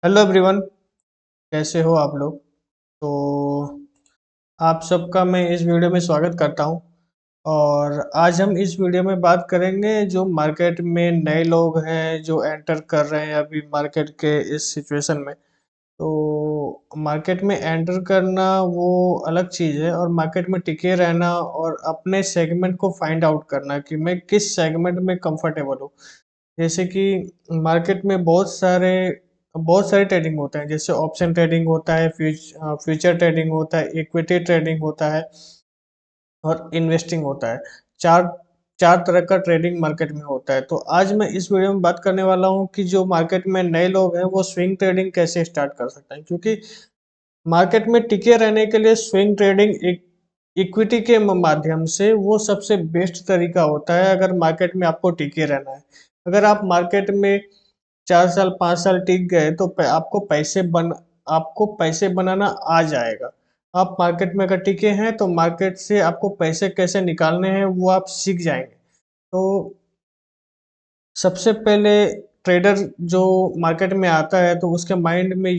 Hello everyone. कैसे हो आप लोग? तो आप सबका मैं इस वीडियो में स्वागत करता हूं। और आज हम इस वीडियो में बात करेंगे जो मार्केट में नए लोग हैं जो एंटर कर रहे हैं अभी मार्केट के इस सिचुएशन में। तो मार्केट में एंटर करना वो अलग चीज़ है और मार्केट में टिके रहना और अपने सेगमेंट को फाइंड आउट करना कि मैं किस सेगमेंट में कंफर्टेबल हूँ। जैसे कि मार्केट में बहुत सारे ट्रेडिंग होते हैं, जैसे ऑप्शन ट्रेडिंग होता है, फ्यूचर ट्रेडिंग होता है, इक्विटी ट्रेडिंग होता है और इन्वेस्टिंग होता है। चार चार तरह का ट्रेडिंग मार्केट में होता है। तो आज मैं इस वीडियो में बात करने वाला हूँ कि जो मार्केट में नए लोग हैं वो स्विंग ट्रेडिंग कैसे स्टार्ट कर सकते हैं, क्योंकि मार्केट में टिके रहने के लिए स्विंग ट्रेडिंग एक इक्विटी के माध्यम से वो सबसे बेस्ट तरीका होता है अगर मार्केट में आपको टिके रहना है। अगर आप मार्केट में 4 साल 5 साल टिक गए तो आपको पैसे बनाना आ जाएगा। आप मार्केट में अगर टिके हैं तो मार्केट से आपको पैसे कैसे निकालने हैं वो आप सीख जाएंगे। तो सबसे पहले ट्रेडर जो मार्केट में आता है तो उसके माइंड में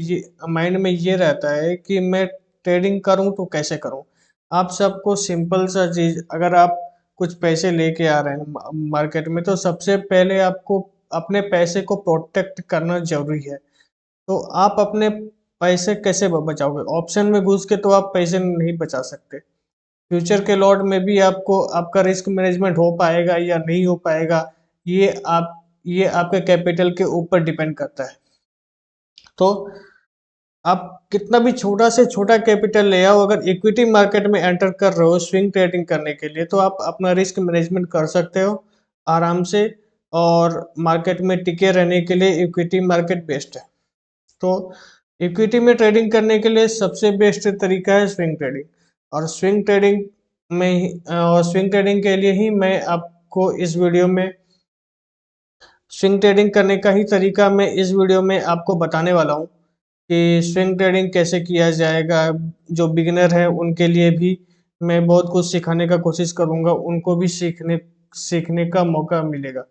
ये रहता है कि मैं ट्रेडिंग करूं तो कैसे करूं। आप सबको सिंपल सा चीज, अगर आप कुछ पैसे लेके आ रहे हैं मार्केट में तो सबसे पहले आपको अपने पैसे को प्रोटेक्ट करना जरूरी है। तो आप अपने पैसे कैसे बचाओगे? ऑप्शन में घुस के तो आप पैसे नहीं बचा सकते। फ्यूचर के लॉट में भी आपको आपका रिस्क मैनेजमेंट हो पाएगा या नहीं हो पाएगा, ये आप ये आपके कैपिटल के ऊपर डिपेंड करता है। तो आप कितना भी छोटा से छोटा कैपिटल ले आओ, अगर इक्विटी मार्केट में एंटर कर रहे हो स्विंग ट्रेडिंग करने के लिए तो आप अपना रिस्क मैनेजमेंट कर सकते हो आराम से। और मार्केट में टिके रहने के लिए इक्विटी मार्केट बेस्ट है। तो इक्विटी में ट्रेडिंग करने के लिए सबसे बेस्ट तरीका है स्विंग ट्रेडिंग। और स्विंग ट्रेडिंग के लिए ही मैं आपको इस वीडियो में स्विंग ट्रेडिंग करने का ही तरीका मैं इस वीडियो में आपको बताने वाला हूँ कि स्विंग ट्रेडिंग कैसे किया जाएगा। जो बिगिनर है उनके लिए भी मैं बहुत कुछ सिखाने का कोशिश करूँगा, उनको भी सीखने का मौका मिलेगा।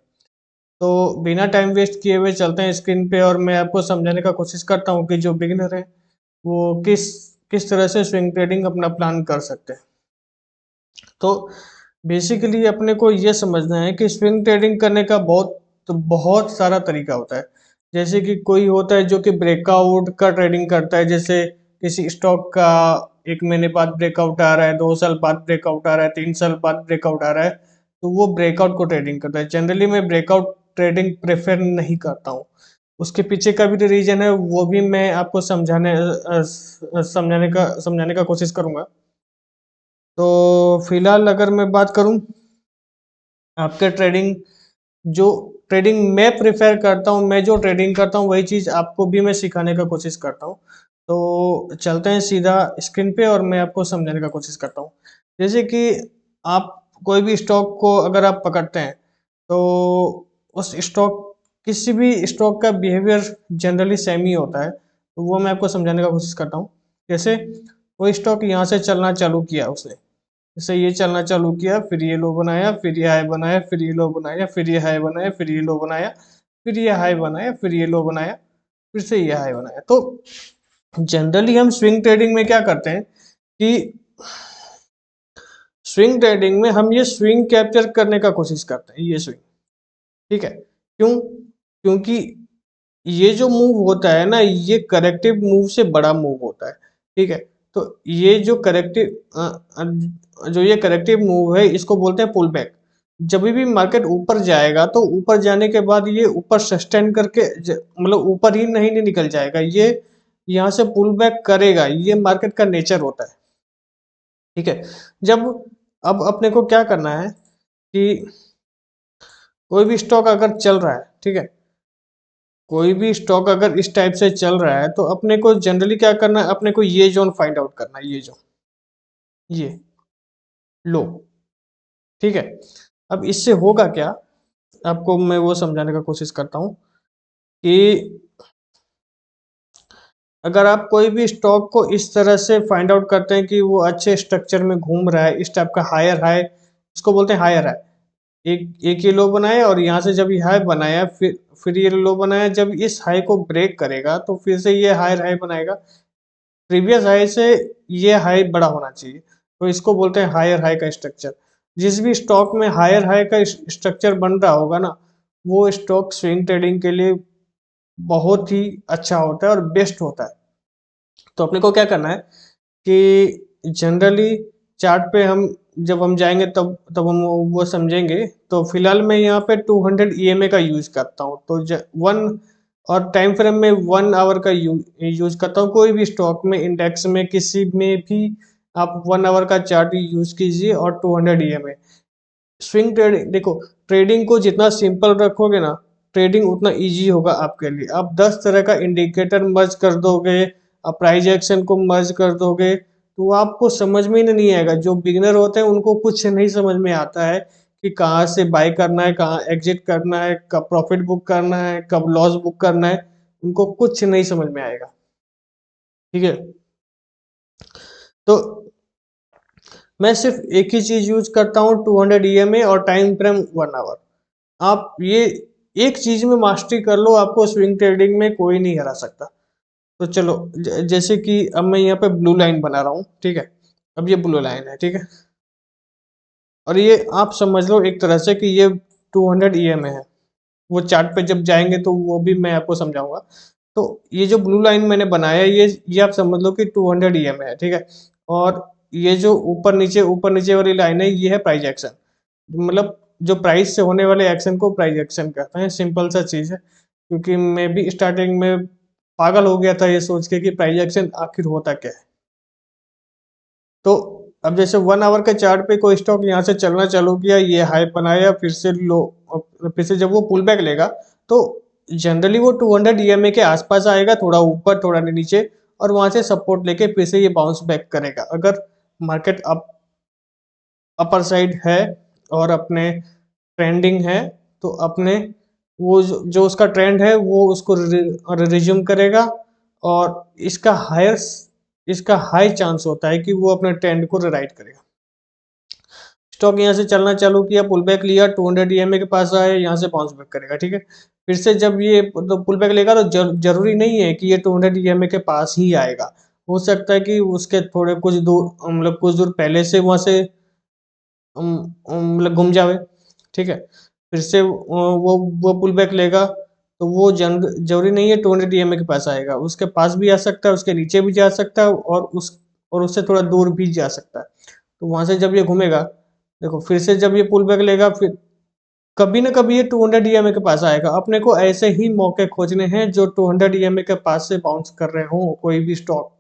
तो बिना टाइम वेस्ट किए हुए चलते हैं स्क्रीन पे और मैं आपको समझाने का कोशिश करता हूँ कि जो बिगिनर है वो किस किस तरह से स्विंग ट्रेडिंग अपना प्लान कर सकते हैं। तो बेसिकली अपने को ये समझना है कि स्विंग ट्रेडिंग करने का बहुत सारा तरीका होता है। जैसे कि कोई होता है जो कि ब्रेकआउट का ट्रेडिंग करता है, जैसे किसी स्टॉक का 1 महीने बाद ब्रेकआउट आ रहा है, 2 साल बाद ब्रेकआउट आ रहा है, 3 साल बाद ब्रेकआउट आ रहा है, तो वो ब्रेकआउट को ट्रेडिंग करता है। जनरली मैं ब्रेकआउट ट्रेडिंग प्रेफर नहीं करता हूँ। उसके पीछे का भी जो रीजन है वो भी मैं आपको समझाने का कोशिश करूंगा। तो फिलहाल अगर मैं बात करूं आपके जो ट्रेडिंग मैं प्रेफर करता हूं, मैं जो ट्रेडिंग करता हूं वही चीज़ आपको भी मैं सिखाने का कोशिश करता हूं। तो चलते हैं सीधा स्क्रीन पे और मैं आपको समझाने का कोशिश करता हूं। जैसे कि आप कोई भी स्टॉक को अगर आप पकड़ते हैं तो उस स्टॉक किसी भी स्टॉक का बिहेवियर जनरली सेम ही होता है, तो वो मैं आपको समझाने का कोशिश करता हूँ। जैसे कोई स्टॉक यहाँ से चलना चालू किया उसने, जैसे ये चलना चालू किया, फिर ये लो बनाया, फिर ये हाई बनाया, फिर ये लो बनाया, फिर ये हाई बनाया, फिर ये लो बनाया, फिर ये हाई बनाया, फिर ये लो बनाया, फिर से ये हाई बनाया। तो जनरली हम स्विंग ट्रेडिंग में क्या करते हैं कि स्विंग ट्रेडिंग में हम ये स्विंग कैप्चर करने का कोशिश करते हैं, ये स्विंग। ठीक है? क्यों? क्योंकि ये जो मूव होता है ना, ये करेक्टिव मूव से बड़ा मूव होता है। ठीक है? तो जो ये करेक्टिव मूव है इसको बोलते हैं पुल बैक। जब भी मार्केट ऊपर जाएगा तो ऊपर जाने के बाद ये ऊपर सस्टेन करके मतलब ऊपर ही नहीं निकल जाएगा, ये यहाँ से पुल बैक करेगा, ये मार्केट का नेचर होता है। ठीक है? जब अब अपने को क्या करना है कि कोई भी स्टॉक अगर चल रहा है, ठीक है, कोई भी स्टॉक अगर इस टाइप से चल रहा है तो अपने को जनरली क्या करना है, अपने को ये जोन फाइंड आउट करना है, ये जोन, ये लो। ठीक है? अब इससे होगा क्या, आपको मैं वो समझाने का कोशिश करता हूँ कि अगर आप कोई भी स्टॉक को इस तरह से फाइंड आउट करते हैं कि वो अच्छे स्ट्रक्चर में घूम रहा है, इस टाइप का हायर हाई, इसको बोलते हैं हायर हाई, एक ये लो बनाया और यहाँ से जब ये हाई बनाया, फिर ये लो बनाया। जब इस हाई को ब्रेक करेगा तो फिर से ये हायर हाई बनाएगा। प्रीवियस हाई से ये हाई बड़ा होना चाहिए, तो इसको बोलते हैं हायर हाई का स्ट्रक्चर। जिस भी स्टॉक में हायर हाई का स्ट्रक्चर बन रहा होगा ना, वो स्टॉक स्विंग ट्रेडिंग के लिए बहुत ही अच्छा होता है और बेस्ट होता है। तो अपने को क्या करना है कि जनरली चार्ट पे हम जब हम जाएंगे तब हम वो समझेंगे। तो फिलहाल मैं यहाँ पे 200 EMA का यूज करता हूँ। तो वन और टाइम फ्रेम में 1 आवर का यूज करता हूँ। कोई भी स्टॉक में, इंडेक्स में, किसी में भी आप 1 आवर का चार्ट यूज कीजिए और 200 EMA। स्विंग ट्रेडिंग देखो, ट्रेडिंग को जितना सिंपल रखोगे ना, ट्रेडिंग उतना इजी होगा आपके लिए। आप 10 तरह का इंडिकेटर मर्ज कर दोगे, आप प्राइस एक्शन को मर्ज कर दोगे, तो आपको समझ में ही नहीं आएगा। जो बिगिनर होते हैं उनको कुछ नहीं समझ में आता है कि कहाँ से बाय करना है, कहाँ एग्जिट करना है, कब प्रॉफिट बुक करना है, कब लॉस बुक करना है। उनको कुछ नहीं समझ में आएगा। ठीक है, तो मैं सिर्फ एक ही चीज यूज करता हूँ, 200 EMA और टाइम फ्रेम 1 आवर। आप ये एक चीज में मास्टरी कर लो, आपको स्विंग ट्रेडिंग में कोई नहीं हरा सकता। तो चलो, जैसे कि अब मैं यहाँ पे ब्लू लाइन बना रहा हूँ, ठीक है। अब ये ब्लू लाइन है, ठीक है। और ये आप समझ लो एक तरह से कि ये 200 EMA है। वो चार्ट पे जब जाएंगे तो वो भी मैं आपको समझाऊंगा। तो ये जो ब्लू लाइन मैंने बनाया है, ये आप समझ लो कि 200 EMA है, ठीक है। और ये जो ऊपर नीचे वाली लाइन है, ये है प्राइस एक्शन। मतलब जो प्राइस से होने वाले एक्शन को प्राइस एक्शन कहते हैं। सिंपल सा चीज है, क्योंकि मैं भी स्टार्टिंग में पागल हो गया था ये सोच के कि प्राइस एक्शन आखिर होता क्या है। तो अब जैसे 1 आवर के चार्ट पे कोई स्टॉक यहाँ से चलना चालू किया, ये हाई बनाया, फिर से लो, फिर से जब वो पुल बैक लेगा तो जनरली वो 200 EMA के आसपास आएगा, थोड़ा ऊपर थोड़ा नीचे, और वहां से सपोर्ट लेके फिर से ये बाउंस बैक करेगा। अगर मार्केट अपर साइड है और अपने ट्रेंडिंग है, तो अपने वो जो उसका ट्रेंड है वो उसको रिज्यूम करेगा। और इसका हाई चांस होता है कि वो अपने ट्रेंड को राइट करेगा। स्टॉक यहाँ से चलना चालू किया, पुल बैक लिया, 200 EMA के पास आया, यहाँ से बाउंस बैक करेगा, ठीक है। फिर से जब ये तो पुल बैक लेगा, तो जरूरी नहीं है कि ये 200 EMA के पास ही आएगा। हो सकता है कि उसके थोड़े कुछ दूर, मतलब कुछ दूर पहले से वहां से मतलब घूम जावे, ठीक है। फिर से वो पुल बैक लेगा, तो वो जरूरी नहीं है 200 EMA के पास आएगा। उसके पास भी आ सकता है, उसके नीचे भी जा सकता है, और उससे थोड़ा दूर भी जा सकता है। तो वहां से जब ये घूमेगा, देखो, फिर से जब ये पुल बैक लेगा, फिर कभी ना कभी ये 200 EMA के पास आएगा। अपने को ऐसे ही मौके खोजने हैं जो 200 EMA के पास से बाउंस कर रहे हो। कोई भी स्टॉक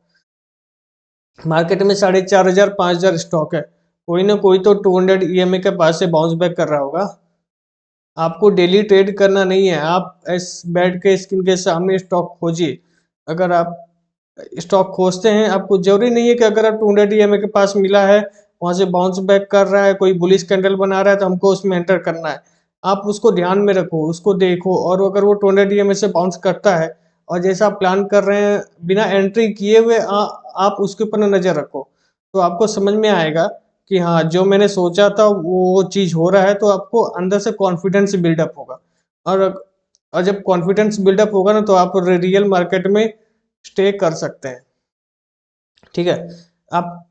मार्केट में 4,500 5,000 स्टॉक है, कोई ना कोई तो 200 EMA के पास से बाउंस बैक कर रहा होगा। आपको डेली ट्रेड करना नहीं है, आप बैठ के स्क्रीन के सामने स्टॉक खोजिए। अगर आप स्टॉक खोजते हैं, आपको जरूरी नहीं है कि अगर आप 200 EMA के पास मिला है, वहां से बाउंस बैक कर रहा है, कोई बुलिश कैंडल बना रहा है, तो हमको उसमें एंटर करना है। आप उसको ध्यान में रखो, उसको देखो, और अगर वो 200 EMA से बाउंस करता है और जैसा आप प्लान कर रहे हैं, बिना एंट्री किए हुए आप उसके ऊपर नजर रखो, तो आपको समझ में आएगा कि हाँ, जो मैंने सोचा था वो चीज हो रहा है। तो आपको अंदर से कॉन्फिडेंस बिल्डअप होगा। और जब कॉन्फिडेंस बिल्डअप होगा ना, तो आप रियल मार्केट में स्टे कर सकते हैं, ठीक है। आप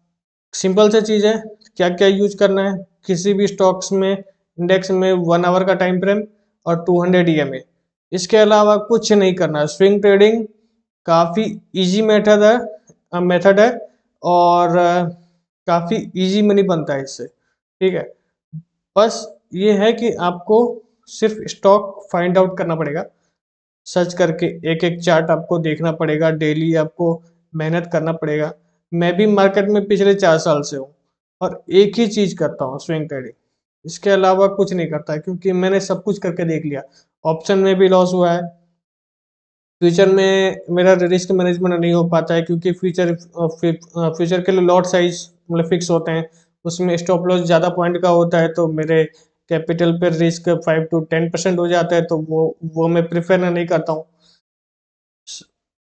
सिंपल सा चीज है, क्या क्या यूज करना है किसी भी स्टॉक्स में, इंडेक्स में, 1 आवर का टाइम फ्रेम और 200 EMA। इसके अलावा कुछ नहीं करना है। स्विंग ट्रेडिंग काफी इजी मेथड है, और काफी इजी मनी बनता है इससे, ठीक है। बस ये है कि आपको सिर्फ स्टॉक फाइंड आउट करना पड़ेगा, सर्च करके एक एक चार्ट आपको देखना पड़ेगा, डेली आपको मेहनत करना पड़ेगा। मैं भी मार्केट में पिछले 4 साल से हूँ और एक ही चीज करता हूँ, स्विंग ट्रेडिंग। इसके अलावा कुछ नहीं करता, क्योंकि मैंने सब कुछ करके देख लिया। ऑप्शन में भी लॉस हुआ है, फ्यूचर में मेरा रिस्क मैनेजमेंट नहीं हो पाता है, क्योंकि फ्यूचर के लिए लॉट साइज मतलब फिक्स होते हैं, उसमें स्टॉप लॉस ज़्यादा पॉइंट का होता है, तो मेरे कैपिटल पर रिस्क 5 to 10% हो जाता है। तो वो मैं प्रिफर नहीं करता हूँ।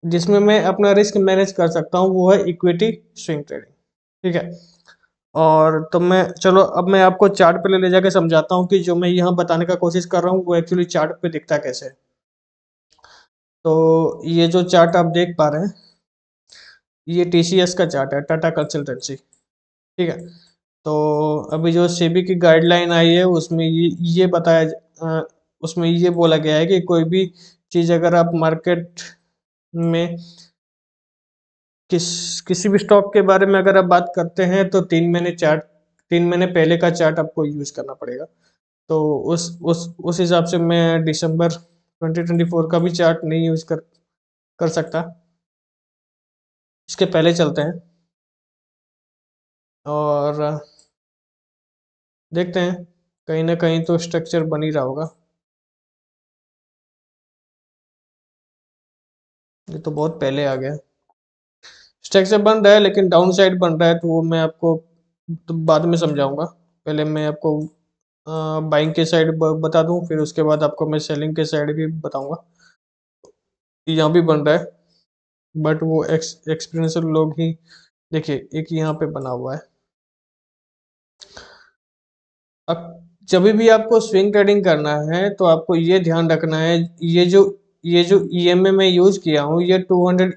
जिसमें मैं अपना रिस्क मैनेज कर सकता हूँ वो है इक्विटी स्विंग ट्रेडिंग, ठीक है। और तो मैं चलो अब मैं आपको चार्ट पे ले जाके समझाता हूँ कि जो मैं यहाँ बताने का कोशिश कर रहा हूँ वो एक्चुअली चार्ट पे दिखता कैसे है। तो ये जो चार्ट आप देख पा रहे हैं, ये टीसीएस का चार्ट है, टाटा कंसल्टेंसी। ठीक है। तो अभी जो सेबी की गाइडलाइन आई है उसमें ये बताया उसमें ये बोला गया है कि कोई भी चीज़ अगर आप मार्केट में किसी भी स्टॉक के बारे में अगर आप बात करते हैं तो 3 महीने पहले का चार्ट आपको यूज करना पड़ेगा। तो उस हिसाब से मैं दिसंबर 2024 का भी चार्ट नहीं यूज कर सकता। इसके पहले चलते हैं और देखते हैं, कहीं ना कहीं तो स्ट्रक्चर बन ही रहा होगा। ये तो बहुत पहले आ गया। स्ट्रक्चर बन रहा है लेकिन डाउन साइड बन रहा है, तो वो मैं आपको तो बाद में समझाऊंगा। पहले मैं आपको बाइंग के साइड बता दूं, फिर उसके बाद आपको मैं सेलिंग के साइड भी बताऊंगा। यहाँ भी बन रहा है बट वो एक्सपीरियंशियल लोग ही, देखिए एक यहाँ पे बना हुआ है। अब जब भी आपको स्विंग ट्रेडिंग करना है तो आपको ये ध्यान रखना है, ये जो ईएमए मैं यूज किया हूँ ये 200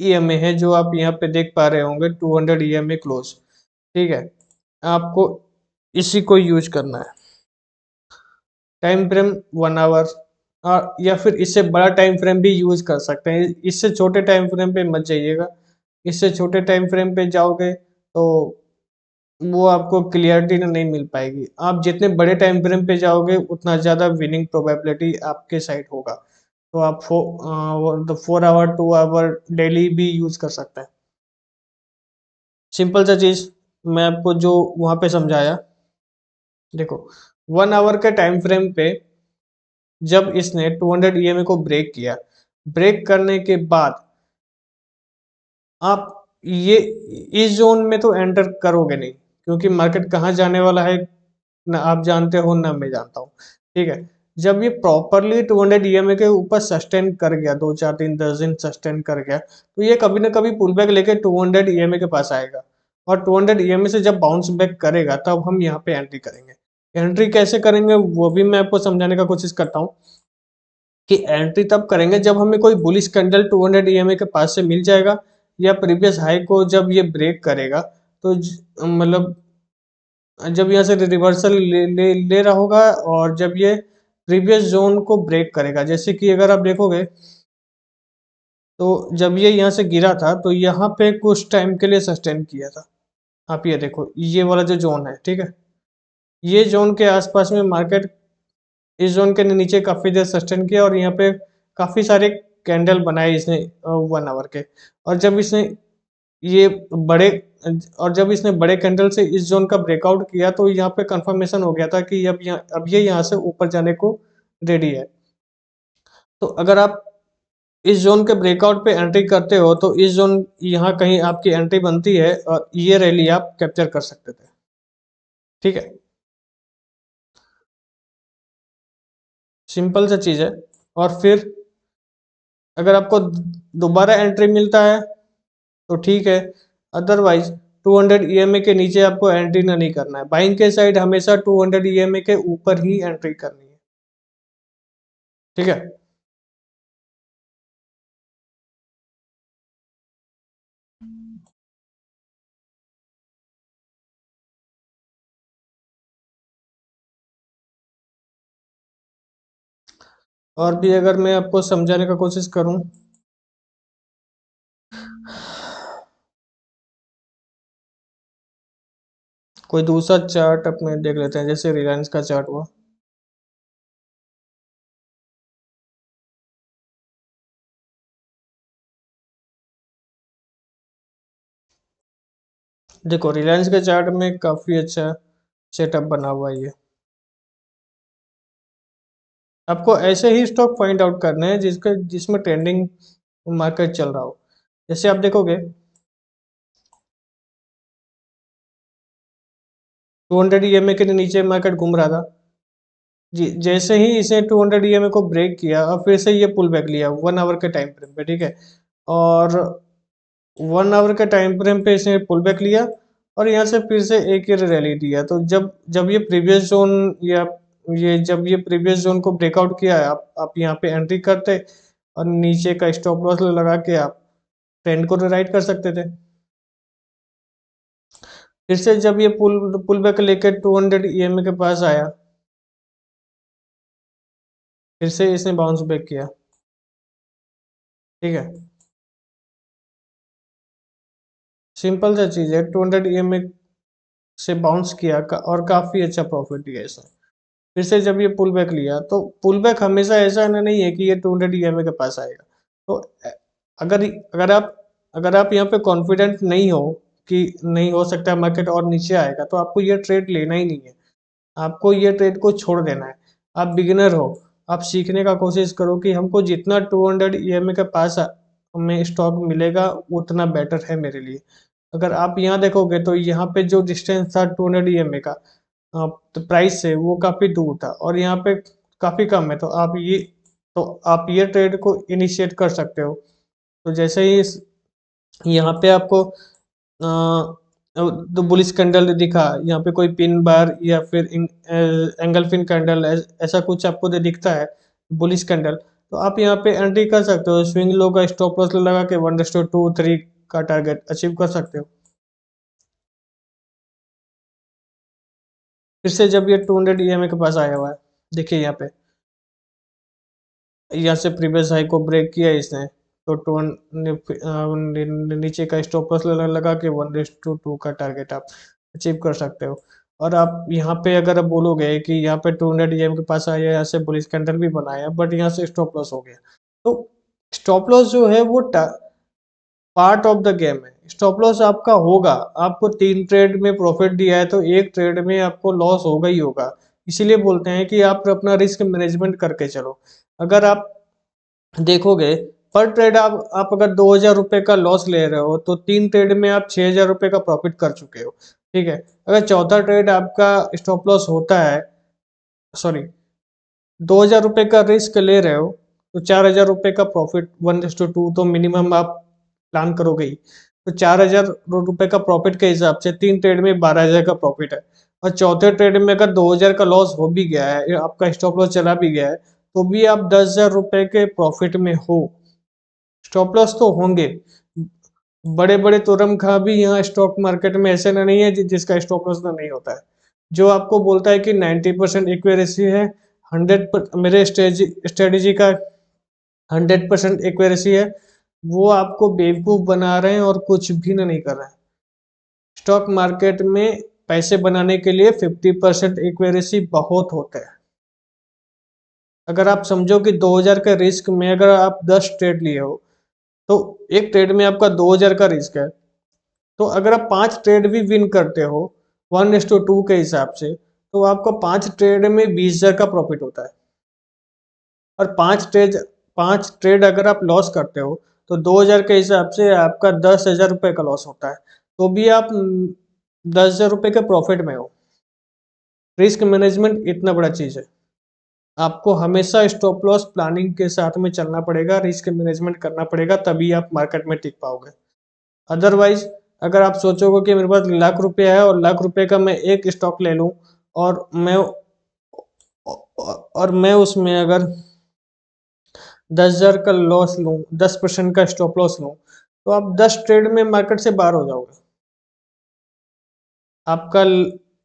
ईएमए है, जो आप यहाँ पे देख पा रहे होंगे 200 ईएमए क्लोज। ठीक है। आपको इसी को यूज करना है। टाइम फ्रेम 1 आवर या फिर इससे बड़ा टाइम फ्रेम भी यूज कर सकते हैं। इससे छोटे टाइम फ्रेम पे मत जाइएगा। इससे छोटे टाइम फ्रेम पे जाओगे तो वो आपको क्लियरिटी नहीं मिल पाएगी। आप जितने बड़े टाइम फ्रेम पे जाओगे उतना ज़्यादा विनिंग प्रोबेबिलिटी आपके साइड होगा। तो आप 4 आवर 2 आवर डेली भी यूज कर सकते हैं। सिंपल सा चीज़ मैं आपको जो वहाँ पे समझाया, देखो 1 आवर के टाइम फ्रेम पे जब इसने 200 ईएमए को ब्रेक किया, ब्रेक करने के बाद आप ये इस जोन में तो एंटर करोगे नहीं, क्योंकि मार्केट कहाँ जाने वाला है ना आप जानते हो ना मैं जानता हूँ। ठीक है। जब ये प्रॉपरली 200 ईएमए के ऊपर सस्टेन कर गया, 2 4 3 10 दिन सस्टेन कर गया, तो ये कभी ना कभी पुल बैक लेके 200 ईएमए के पास आएगा। और 200 ईएमए से जब बाउंस बैक करेगा तब हम यहाँ पे एंट्री करेंगे। एंट्री कैसे करेंगे वो भी मैं आपको समझाने का कोशिश करता हूँ कि एंट्री तब करेंगे जब हमें कोई बुलिश कैंडल 200 ईएमए के पास से मिल जाएगा, या प्रीवियस हाई को जब ये ब्रेक करेगा, तो मतलब जब यहाँ से रिवर्सल ले रहा होगा, और जब ये प्रीवियस जोन को ब्रेक करेगा। जैसे कि अगर आप देखोगे तो जब ये यहाँ से गिरा था तो यहाँ पे कुछ टाइम के लिए सस्टेन किया था। आप ये देखो ये वाला जो जोन है, ठीक है, ये जोन के आसपास में मार्केट इस जोन के नीचे काफी देर सस्टेन किया, और यहाँ पे काफी सारे कैंडल बनाए इसने 1 आवर के। और जब इसने ये बड़े और जब इसने बड़े कैंडल से इस जोन का ब्रेकआउट किया तो यहाँ पे कंफर्मेशन हो गया था कि अब ये यहाँ से ऊपर जाने को रेडी है। तो अगर आप इस जोन के ब्रेकआउट पे एंट्री करते हो तो इस जोन यहाँ कहीं आपकी एंट्री बनती है और ये रैली आप कैप्चर कर सकते थे। ठीक है। सिंपल सा चीज है। और फिर अगर आपको दोबारा एंट्री मिलता है तो ठीक है, अदरवाइज 200 ईएमए के नीचे आपको एंट्री नहीं करना है। बाइंग के साइड हमेशा 200 ईएमए के ऊपर ही एंट्री करनी है। ठीक है। और भी अगर मैं आपको समझाने का कोशिश करूं, कोई दूसरा चार्ट अपने देख लेते हैं, जैसे रिलायंस का चार्ट हुआ। देखो रिलायंस के चार्ट में काफी अच्छा सेटअप बना हुआ है। ये आपको ऐसे ही स्टॉक फाइंड आउट करने हैं जिसमें ट्रेंडिंग मार्केट चल रहा हो। जैसे आप देखोगे 200 ईएमए के नीचे मार्केट घूम रहा था जी। जैसे ही इसे 200 ईएमए को ब्रेक किया और फिर से ये पुल बैक लिया 1 आवर के टाइम फ्रेम पे। ठीक है। और 1 आवर के टाइम फ्रेम पे इसने पुल बैक लिया और यहाँ से फिर से एक ही रैली दिया। तो जब जब ये प्रीवियस जोन या ये जब ये प्रीवियस जोन को ब्रेकआउट किया है, आप यहाँ पे एंट्री करते और नीचे का स्टॉप लॉस लगा के आप ट्रेंड को राइट कर सकते थे। फिर से जब ये पुल बैक लेके 200 ईएमए के पास आया, फिर से इसने बाउंस बैक किया। ठीक है, सिंपल सा चीज है। 200 ईएमए से बाउंस किया और काफी अच्छा प्रॉफिट दिया इसने। फिर से जब ये पुल बैक लिया, तो पुल बैक हमेशा ऐसा नहीं है कि ये 200 ईएमए के पास आएगा। तो अगर अगर आप अगर आप यहाँ पे कॉन्फिडेंट नहीं हो कि नहीं हो सकता मार्केट और नीचे आएगा, तो आपको ये ट्रेड लेना ही नहीं है। आपको ये ट्रेड को छोड़ देना है। आप बिगिनर हो, आप सीखने का कोशिश करो कि हमको जितना 200 ईएमए के पास हमें स्टॉक मिलेगा उतना बेटर है मेरे लिए। अगर आप यहाँ देखोगे तो यहाँ पे जो डिस्टेंस था 200 ईएमए का तो प्राइस से वो काफ़ी दूर था, और यहाँ पे काफ़ी कम है। तो आप ये ट्रेड को इनिशिएट कर सकते हो। तो जैसे ही यहाँ पे आपको तो बुलिश कैंडल दिखा, यहाँ पे कोई पिन बार या फिर एंगल फिन कैंडल ऐसा कुछ आपको दिखता है बुलिश कैंडल, तो आप यहाँ पे एंट्री कर सकते हो। स्विंग लो का स्टॉप लॉस लगा के 1:2 3 का टारगेट अचीव कर सकते हो। फिर से जब ये 200 ईएमए के पास आया हुआ है, देखिए यहाँ से प्रीवियस हाई को ब्रेक किया इसने, तो नीचे का स्टॉप लॉस लगा के 1:2 का टारगेट आप अचीव कर सकते हो। और आप यहाँ पे अगर आप बोलोगे कि यहाँ पे 200 ईएम के पास आया, यहाँ से बुलिश कैंडल भी बनाया, बट यहाँ से स्टॉप लॉस हो गया। तो स्टॉप लॉस जो है वो पार्ट ऑफ द गेम है। स्टॉप लॉस आपका होगा। आपको 3 ट्रेड में प्रॉफिट दिया है तो एक ट्रेड में आपको लॉस होगा ही होगा। इसीलिए बोलते हैं कि आप अपना रिस्क मैनेजमेंट करके चलो। अगर आप देखोगे पर ट्रेड आप अगर 2,000 रुपये का लॉस ले रहे हो, तो 3 ट्रेड में आप 6,000 रुपये का प्रॉफिट कर चुके हो। ठीक है, अगर चौथा ट्रेड आपका स्टॉप लॉस होता है, सॉरी 2,000 रुपये का रिस्क ले रहे हो, तो 4,000 रुपये का प्रॉफिट 1:2 तो मिनिमम आप प्लान करोगे ही। तो 4,000 रुपये का प्रॉफिट के हिसाब से 3 ट्रेड में 12,000 का प्रॉफिट है। और चौथे ट्रेड में अगर 2,000 का लॉस हो भी गया है, आपका स्टॉप लॉस चला भी गया है, तो भी आप 10,000 रुपये के प्रॉफिट में हो। स्टॉप लॉस तो होंगे। बड़े बड़े तुरम खा भी यहाँ स्टॉक मार्केट में ऐसे ना नहीं है जिसका स्टॉप लॉस ना नहीं होता है। जो आपको बोलता है कि 90% एक्यूरेसी है, 100 मेरे स्ट्रेटेजी का 100% एक्यूरेसी है, वो आपको बेवकूफ बना रहे हैं और कुछ भी नहीं कर रहे हैं। स्टॉक मार्केट में पैसे बनाने के लिए 50% एक्यूरेसी बहुत होता है। अगर आप समझो कि 2,000 के रिस्क में अगर आप 10 ट्रेड लिए हो, तो एक ट्रेड में आपका 2,000 का रिस्क है। तो अगर आप 5 ट्रेड भी विन करते हो 1:2 के हिसाब से, तो आपको 5 ट्रेड में 20,000 का प्रॉफिट होता है। और 5 ट्रेड अगर आप लॉस करते हो, तो 2,000 के हिसाब से आपका 10,000 रुपये का लॉस होता है। तो भी आप 10,000 रुपये के प्रॉफिट में हो। रिस्क मैनेजमेंट इतना बड़ा चीज़ है। आपको हमेशा स्टॉप लॉस प्लानिंग के साथ में चलना पड़ेगा, रिस्क मैनेजमेंट करना पड़ेगा, तभी आप मार्केट में टिक पाओगे। अदरवाइज अगर आप सोचोगे कि मेरे पास लाख रुपया है और लाख रुपए का मैं एक स्टॉक ले लूं, और मैं उसमें अगर 10,000 का लॉस लूं, 10% का स्टॉप लॉस लूं, तो आप 10 ट्रेड में मार्केट से बाहर हो जाओगे। आपका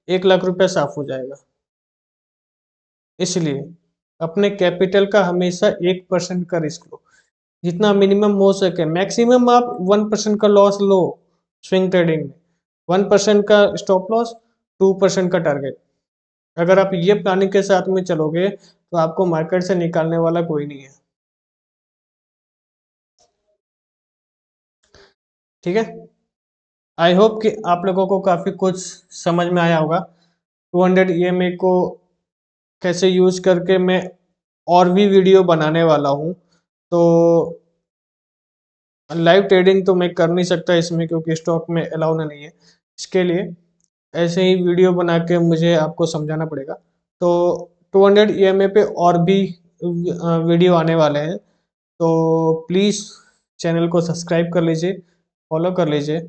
1 लाख रुपया साफ हो जाएगा। इसलिए अपने कैपिटल का हमेशा 1% का रिस्क लो, जितना मिनिमम हो सके। मैक्सिमम आप 1% का लॉस लो स्विंग ट्रेडिंग में, 1% का स्टॉप लॉस, 2% का टारगेट। अगर आप ये प्लानिंग के साथ में चलोगे, तो आपको मार्केट से निकालने वाला कोई नहीं है। ठीक है, आई होप कि आप लोगों को काफ़ी कुछ समझ में आया होगा। 200 ईएमए को कैसे यूज करके मैं और भी वीडियो बनाने वाला हूँ। तो लाइव ट्रेडिंग तो मैं कर नहीं सकता इसमें, क्योंकि स्टॉक में अलाउ नहीं है। इसके लिए ऐसे ही वीडियो बना के मुझे आपको समझाना पड़ेगा। तो 200 ईएमए पे और भी वीडियो आने वाले हैं, तो प्लीज़ चैनल को सब्सक्राइब कर लीजिए, फॉलो कर लीजिए।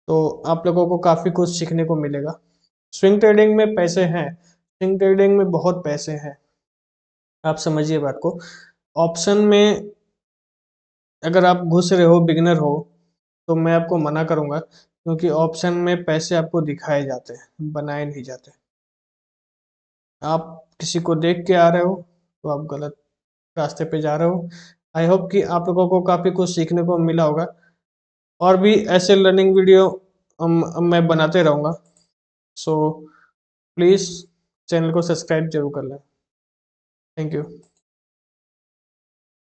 तो आप लोगों को काफ़ी कुछ सीखने को मिलेगा। स्विंग ट्रेडिंग में पैसे हैं, स्विंग ट्रेडिंग में बहुत पैसे हैं, आप समझिए बात को। ऑप्शन में अगर आप घुस रहे हो, बिगिनर हो, तो मैं आपको मना करूँगा, क्योंकि ऑप्शन में पैसे आपको दिखाए जाते हैं, बनाए नहीं जाते। आप किसी को देख के आ रहे हो, तो आप गलत रास्ते पे जा रहे हो। आई होप कि आप लोगों को काफ़ी कुछ सीखने को मिला होगा, और भी ऐसे लर्निंग वीडियो मैं बनाते रहूँगा। सो प्लीज़ चैनल को सब्सक्राइब ज़रूर कर लें। Thank you.